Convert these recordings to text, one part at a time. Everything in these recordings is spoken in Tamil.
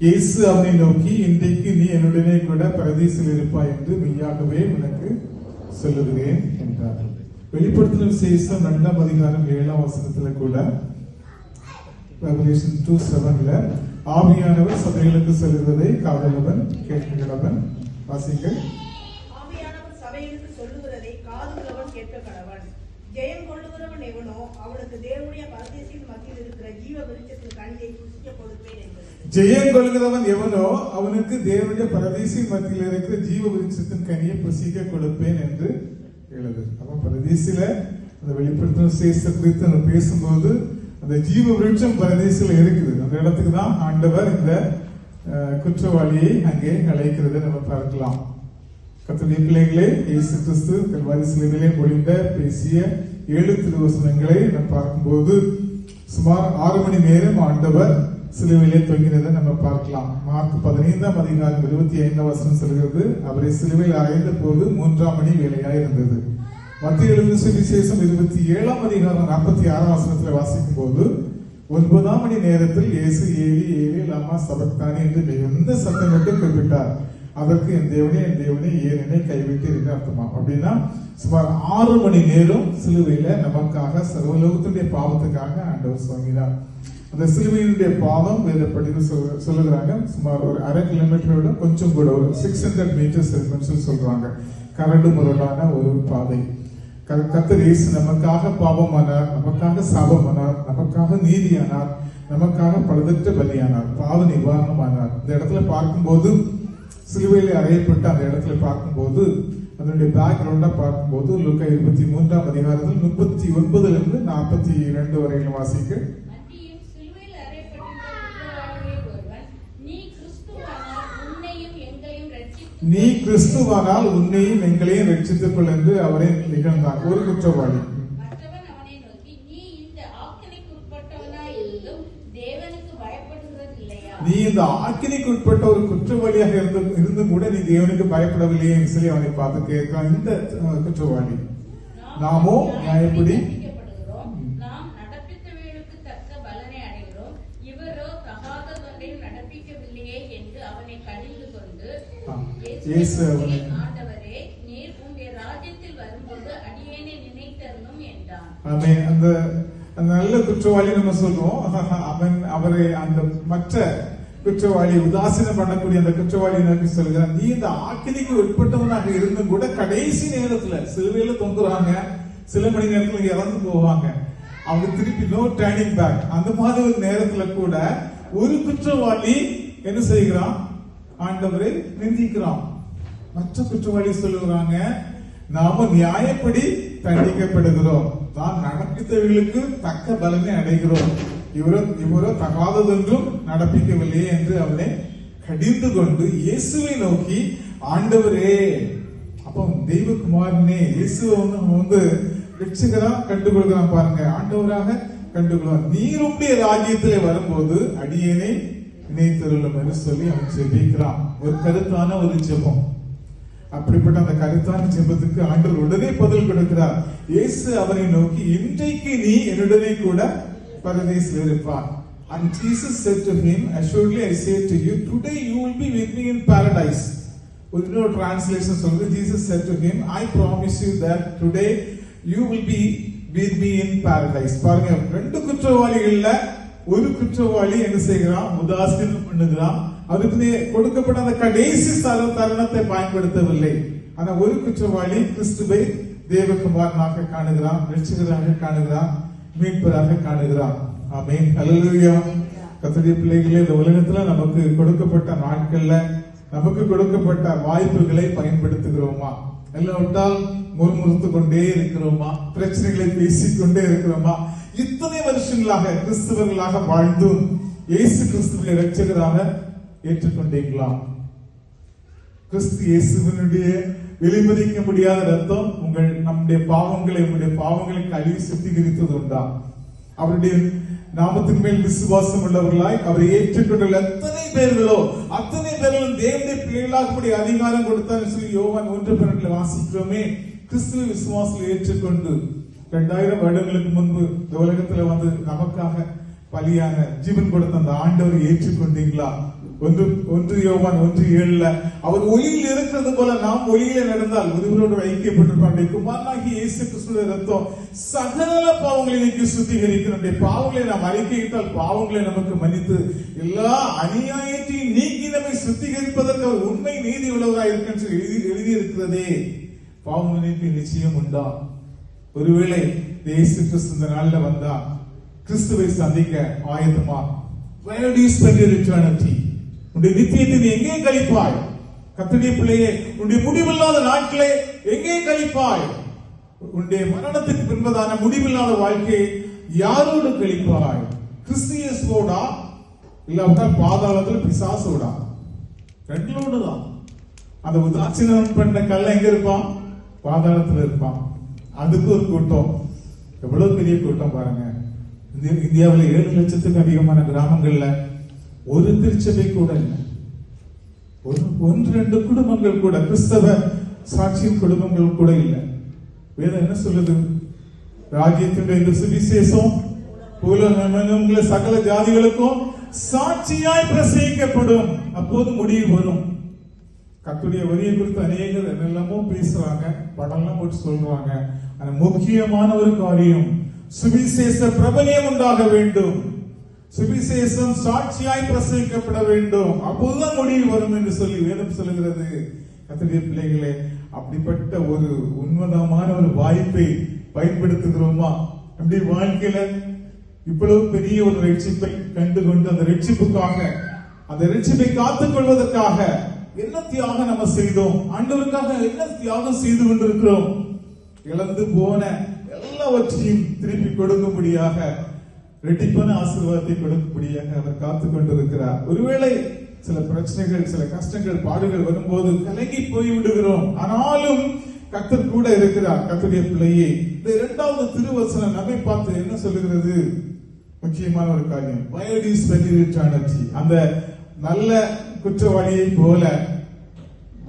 இயேசு அவனை நோக்கி, இன்றைக்கு நீ என்னுடனே கூட பரதீசில் இருப்பாய் என்று மெய்யாகவே உனக்கு சொல்லுகிறேன் என்றார். வெளிப்படுத்தின விசேஷம் 2ஆம் அதிகாரம் 7ஆம் வசனத்துல கூட Revelation 2:7 ஆவியானவர் சபைகளுக்கு சொல்லுவதை காதுள்ளவன் கேட்கிறவன். வாசிங்கள். ஆவியானவர் சபைகளுக்கு சொல்லுகிறதை காதுள்ளவன் கேட்க கடவன். ஜெயம் கொள்ளுகிறவன் எவனோ அவனுக்கு தேவனுடைய பரதீசின் மத்தியில் இருக்கிற ஜீவ விருட்சத்தின் கனியை புசிக்க கொடுப்பேன் என்பது. ஜெயம் கொள்ளுகிறவன் எவனோ அவனுக்கு தேவனுடைய பரதீசின் மத்தியில் இருக்கிற ஜீவ விருட்சத்தின் கனியை புசிக்க கொடுப்பேன் என்று எழுது. அப்ப பரதீசில அந்த வெளிப்படுத்தின விசேஷத்தை குறித்து நம்ம பேசும்போது அந்த ஜீவ விருட்சம் பரதீசில இருக்குது. அந்த இடத்துக்கு தான் ஆண்டவர் இந்த குற்றவாளியை அங்கே அழைக்கிறதை நம்ம பார்க்கலாம். கர்த்தருடைய பிள்ளைகளே, இயேசு கிறிஸ்து கல்வாரி சிலுவையிலே மொழிந்த பேசிய 7 திருவசனங்களை நாம் பார்க்கும்போது சுமார் 6 மணி நேரம் ஆண்டவர் சிலுவையிலே தொங்கினதை நம்ம பார்க்கலாம். மார்க் 15ஆம் அதிகாரம் 25ஆம் வசனம் சொல்கிறது, அவரை சிலுவையில் அறைந்த போது 3ஆம் மணி வேலையாய் இருந்தது. மத்திய எழுதின சுவிசேஷம் 27ஆம் அதிகாரம் 46ஆம் வசனத்தில் வாசிக்கும் போது 9ஆம் மணி நேரத்தில் இயேசு ஏலி ஏலி லாமா சபக்தானி என்று மிகுந்த சத்தமிட்டு குறிப்பிட்டார். அதற்கு என் தேவனே ஏன் என்னை கைவிட்டு என்று அர்த்தமா. அப்படின்னா சுமார் 6 மணி நேரம் சிலுவையில நமக்காக சர்வலோகத்துடைய பாவத்துக்காக ஆண்டவர் சொன்னார். அந்த சிலுவையினுடைய பாவம் வேதப்படி சொல்லுகிறாங்க சுமார் ஒரு 1/2 கிலோமீட்டரோட கொஞ்சம் கூட ஒரு 600 மீட்டர்ஸ் இருக்குன்னு சொல்றாங்க. கரடு முரடான ஒரு பாதை. கர்த்தர் இயேசு நமக்காக பாவமானார், நமக்காக சாபமானார், நமக்காக நீதியானார், நமக்காக பழுதற்ற பலியானார், பாவ நிவாரணமானார். இந்த இடத்துல பார்க்கும்போது சிலுவையில் அறையப்பட்ட அந்த இடத்துல பார்க்கும்போது அதனுடைய பேக்ரவுண்டா பார்க்கும்போது லூக்கா 23ஆம் அதிகாரத்தில் 39 42 வரையிலும் வாசிக்க. நீ கிறிஸ்துவானால் உன்னையும் எங்களையும் ரட்சித்துக் கொள் என்று அவரை நிகழ்ந்தார். ஒரு குற்றவாளி நீ இந்த ஆக்கினைக்குட்பட்ட ஒரு குற்றவாளியாக இருந்தும் கூட நீ தேவனுக்கு பயப்படவில்லையே என்று சொல்லி அவனை பார்த்து கேட்கிறான். இந்த குற்றவாளி நாமோ நியாயப்படி இயேசு அவனை அந்த நல்ல குற்றவாளி நம்ம சொல்றோம். அவரை அந்த மற்ற குற்றவாளி உதாசீனம் பண்ணக்கூடிய அந்த குற்றவாளி நோக்கி சொல்கிறான், நீ இந்த ஆக்கினைக்கு உட்பட்டவனாக இருந்தும் கூட கடைசி நேரத்துல சிலுவையில தொங்குறாங்க, சில மணி நேரத்துல இறந்து போவாங்க, அவங்க திருப்பி நோ டர்னிங் பேக். அந்த மாதிரி ஒரு நேரத்துல கூட ஒரு குற்றவாளி என்ன செய்கிறான், ஆண்டவரை நிந்திக்கிறான். மற்ற குற்றவாளி சொல்லுகிறாங்க, நாம நியாயப்படி தண்டிக்கப்படுகிறோம், நாம் நடப்பித்தவர்களுக்கு தக்க பலனை அடைகிறோம், இவரோ தகாததென்றும் நடப்பிக்கவில்லையே என்று அவனை கடிந்து கொண்டு இயேசுவை நோக்கி, ஆண்டவரே, அப்போ தெய்வகுமாரனே இயேசுவை வந்து ரட்சகரா கண்டுகொள்கிறான் பாருங்க, ஆண்டவராக கண்டுகொள்வார். நீருடைய ராஜ்யத்திலே வரும்போது அடியேனை நினைத்தருளும் என்று சொல்லி அவன் ஜெபிக்கிறான். ஒரு கருத்தான ஒரு ஜெபம். அப்படிப்பட்ட அந்த கருத்தான ஜெபத்துக்கு ஆண்டவர் உடனே பதில் கொடுக்கிறார். இயேசு அவரை நோக்கி, இன்றைக்கு நீ என்னுடனே கூட பரதீசில் இருப்பார். And Jesus said to him, assuredly I say to you, today you will be with me in paradise. ஒரு இன்னொரு டிரான்ஸ்லேஷன் சொல்றது, Jesus said to him, I promise you that today you will be with me in paradise. பாருங்க, ரெண்டு குற்றவாளிகள்ல ஒரு குற்றவாளி என்ன செய்கிறான், உதாசீனம் பண்ணுகிறான். அதுக்கு கொடுக்கப்பட்ட அந்த கடைசி தருணத்தை பயன்படுத்தவில்லை. ஆனா ஒரு குற்றவாளி கிறிஸ்துவை தேவகுமாரனாக காணுகிறான், ரட்சகராக காணுகிறான், மீட்பராக காணுகிறான். ஆமென், ஹல்லேலூயா. கர்த்தருடைய பிள்ளைகளே, இந்த உலகத்துல நமக்கு கொடுக்கப்பட்ட நாட்கள்ல நமக்கு கொடுக்கப்பட்ட வாய்ப்புகளை பயன்படுத்துகிறோமா, இல்லாவிட்டால் முறுமுறுத்து கொண்டே இருக்கிறோமா, பிரச்சனைகளை பேசிக்கொண்டே இருக்கிறோமா? இத்தனை வருஷங்களாக கிறிஸ்தவர்களாக வாழ்ந்தும் இயேசு கிறிஸ்துவை ரட்சகராக ஏற்றுக்கொண்டீங்களா? கிறிஸ்து இயேசுவினுடைய வெளிமதிக்க முடியாத ரத்தம் நம்முடைய பாவங்களை கழுவி சுத்திகரித்தது உண்டா? அவருடைய நாமத்தின் மேல் விசுவாசம் உள்ளவர்களாய் அவரை ஏற்றுக்கொண்டுள்ள எத்தனை பேர்களோ அத்தனை பேர்களும் தேவனுடைய பிள்ளைகளாகக்கூடிய அதிகாரம் கொடுத்தார் சொல்லி யோவான் 1:12 வாசிக்கிறோமே. கிறிஸ்துவ விசுவாசத்தில் ஏற்றுக்கொண்டு 2000 வருடங்களுக்கு முன்பு இந்த உலகத்துல வந்து நமக்காக பலியான ஜீவன் கொடுத்த அந்த ஆண்டவரை ஏற்றுக்கொண்டீங்களா? ஒன்று யோவான் 1:7 அவர் ஒளியில் இருக்கிறது போல நாம் ஒளியில நடந்தால் ஒருவரோடு ஐக்கியப்பட்டிருப்பாருடைய குமாரனாகிய இயேசு கிறிஸ்துவின் ரத்தம் சகல பாவங்களை நீக்கி சுத்திகரிக்கும். நம்முடைய பாவங்களை நாம் அறிக்கையிட்டால் பாவங்களை நமக்கு மன்னித்து எல்லா அநியாயத்தையும் நீக்கி நம்மை சுத்திகரிப்பதற்கு அவர் உண்மை நீதி உள்ளவராக இருக்க எழுதியிருக்கிறதே. பாவம் நீக்கி நிச்சயம் உண்டா? ஒருவேளை இயேசு கிறிஸ்து இந்த நாள்ல வந்தா கிறிஸ்துவை சந்திக்க ஆயத்தமா? Where do you spend your eternity? உன்னுடைய நித்தியத்தை நீ எங்கே கழிப்பாய்? கர்த்தருடைய பிள்ளையே, உன்னுடைய முடிவில்லாத நாட்களை எங்கே கழிப்பாய்? உன்னுடைய மரணத்துக்கு பின்பதான முடிவில்லாத வாழ்க்கையை யாரோடு கழிப்பாய்? கிறிஸ்து இயேசுவோடா இல்லாவிட்டால் பாதாளத்தில் பிசாசோடா? ரெண்டோடு தான். அந்த உதாசீனம் பண்ண கல்ல எங்க இருப்பான்? பாதாளத்தில் இருப்பான். அதுக்கு ஒரு கூட்டம், எவ்வளவு பெரிய கூட்டம் பாருங்க. இந்தியாவில் 7 லட்சத்துக்கு அதிகமான கிராமங்கள்ல ஒரு திருச்சபை கூட இல்லை. 1-2 குடும்பங்கள் கூட, கிறிஸ்தவ சாட்சியின் குடும்பங்கள் கூட இல்லை. வேதம் என்ன சொல்லுது? ராஜ்யத்தினுடைய இந்த சுவிசேஷம் பூலோகமெங்குமுள்ள சகல ஜாதிகளுக்கும் சாட்சியாய் பிரசங்கிக்கப்படும். அப்போது முடிவு வரும். கர்த்தருடைய வரியை குறித்து அநேகர் என்னெல்லாமோ பேசுறாங்க, படம்லாம் போட்டு சொல்றாங்க. ஆனா முக்கியமான ஒரு காரியம், சுவிசேஷ பிரபல்யம் உண்டாக வேண்டும். சுவிசேஷம் சாட்சியாய் பிரசங்கிக்கப்பட வேண்டும். அப்போதுதான் முடிவு வரும் என்று சொல்லி வேதம் சொல்லுகிறது. கர்த்தருடைய பிள்ளைகளே, அப்படிப்பட்ட ஒரு உன்னதமான ஒரு வாய்ப்பை பயன்படுத்துகிறோமா? நம்முடைய வாழ்க்கையில இவ்வளவு பெரிய ஒரு ரட்சிப்பை கண்டுகொண்டு அந்த ரட்சிப்புக்காக, அந்த ரட்சிப்பை காத்துக் கொள்வதற்காக என்ன தியாகம் நம்ம செய்தோம்? ஆண்டவருக்காக என்ன தியாகம் செய்து கொண்டிருக்கிறோம்? இழந்து போன எல்லாவற்றையும் திருப்பி கொடுக்கும்படியாக, ரெட்டிப்பான ஆசீர்வாதத்தை கொடுக்கும்படியாக அவர் காத்துக் கொண்டிருக்கிறார். ஒருவேளை சில பிரச்சனைகள், சில கஷ்டங்கள், பாடுகள் வரும்போது கலங்கி போய் விடுகிறோம். ஆனாலும் கர்த்தர் கூட இருக்கிறார். கர்த்தருடைய பிள்ளையே, இந்த 2வது திருவசனம் நம்மை பார்த்து என்ன சொல்லுகிறது? முக்கியமான ஒரு காரியம், where do you spend your eternity? அந்த நல்ல குற்றவாளியை போல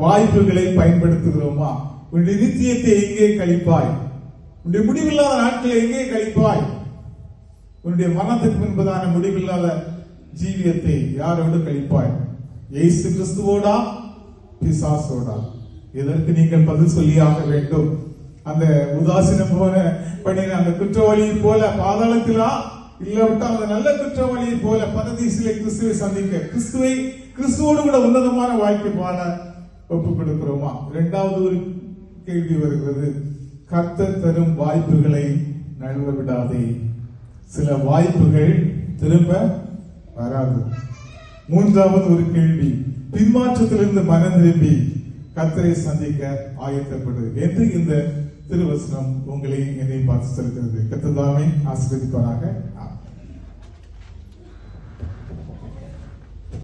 வாய்ப்புகளை பயன்படுத்துகிறோமா? உன்னுடைய நித்தியத்தை எங்கே கழிப்பாய்? உன்னுடைய முடிவில்லாத நாட்களை எங்கே கழிப்பாய்? உன்னுடைய மரணத்துக்கு முன்பதான முடிவில்லாத ஜீவியத்தை யாரோடு கழிப்பாய்? இயேசு கிறிஸ்துவோடா பிசாசோடா? இதற்கு நீங்கள் பதில் சொல்லியாக வேண்டும். அந்த உதாசீனம் போல பண்ணின அந்த குற்றவாளியை போல பாதாளத்திலா, இல்லாவிட்டால் அந்த நல்ல குற்றவாளியை போல பரதீசிலே கிறிஸ்துவை சந்திக்க, கிறிஸ்துவோடு கூட உன்னதமான வாழ்க்கை வாழ ஒப்புக் கொடுக்கிறோமா? 2வது ஒரு கேள்வி வருகிறது, கர்த்தர் தரும் வாய்ப்புகளை நழுவ விடாதே. சில வாய்ப்புகள் திரும்ப வராது. 3வது ஒரு கேள்வி, பின்மாற்றத்திலிருந்து மனம் திரும்பி கர்த்தரை சந்திக்க ஆயத்தப்படு என்று இந்த திருவசனம் உங்களை என்னை பார்த்து செல்கிறது. கர்த்தர் தாமே ஆசீர்வதிப்பாராக.